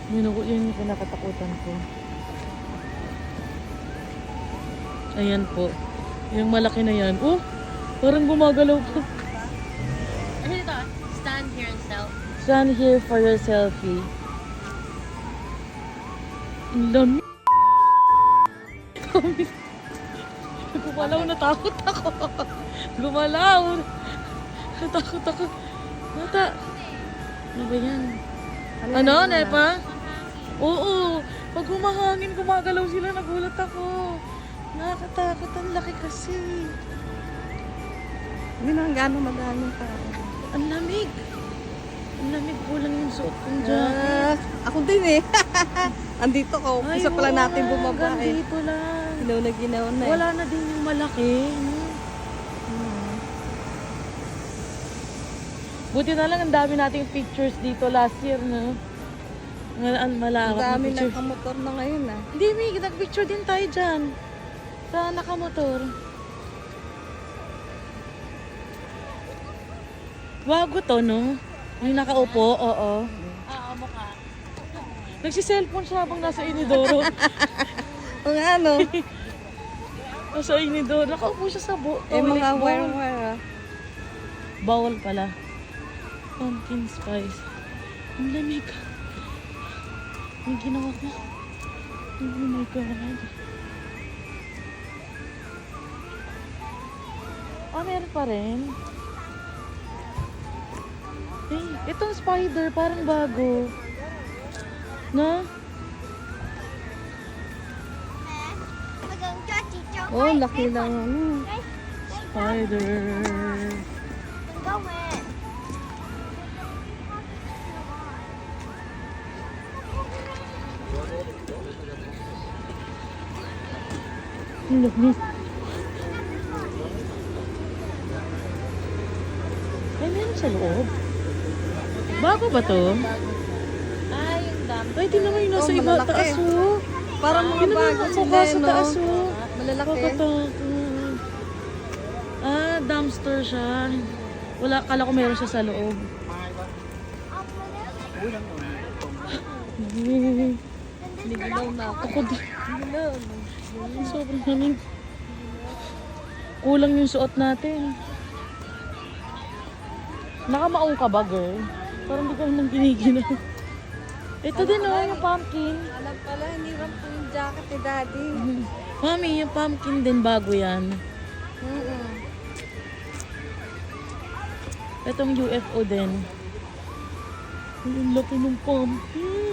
Yun yung pinakatakutan ko. Ayan po. Yung malaki na yan. Oh! Parang gumagalaw po. Ano ito? Stand here and self. Stand here for your selfie. Ang lamig. Gumalaw, natakot ako. Gumalaw. Natakot ako. Ano ba yan? Ano, Nepa? Oo. Pag humahangin, gumagalaw sila. Nagulat ako. Nakakatakot. Ang laki kasi. Hindi na gano'ng madaming tao. Ang lamig. Ang lamig po lang yung suot kong jacket. Ako din eh. Andito ko. Isa pala natin bumaba eh. Dito lang. Ginaw na eh. Wala na din yung malaki. No? Buti na lang ang dami nating pictures dito last year, no? Ang Malawak na dami picture. nakamotor na ngayon ah. Hindi, Mig. Nag-picture din tayo dyan. Sa nakamotor. Wago to, no? Yung nakaupo, oo. Oo, mukha. Nagsiselfone siya habang nasa inidoro. O nga ano. Nasa inidoro. Nakaupo siya sa Eh toilet mga bowl. wire-wire ah. Bawal pala. Pumpkin spice. Ang lamig. Ang ginawa ko. Oh my God. Ah, meron pa rin. Eh, itong spider, parang bago. No? Oh, laki lang ano. Spider. Ang lamig. Ay, meron sa loob. Bago ba to? Ah, yung dam. Ay, di naman yung nasa Oh, iba. malalaki. Taas oh. Parang mga Yun naman bago ang sila mukha eh, sa no? taas oh. Malalaki. Kakatakot. Ah, dumpster siya. Wala, kala ko meron siya sa loob. Ligilaw na ako. Ako din. Sobrang lamig. Kulang yung suot natin. Nakamaong ka ba, girl? Parang di ka naman giniginaw. Ito din oh, yung pumpkin. Alam pala, hiniram ko yung jacket ni Daddy. Mami, yung pumpkin din bago yan. Itong UFO din. Ay, ang laki ng pumpkin.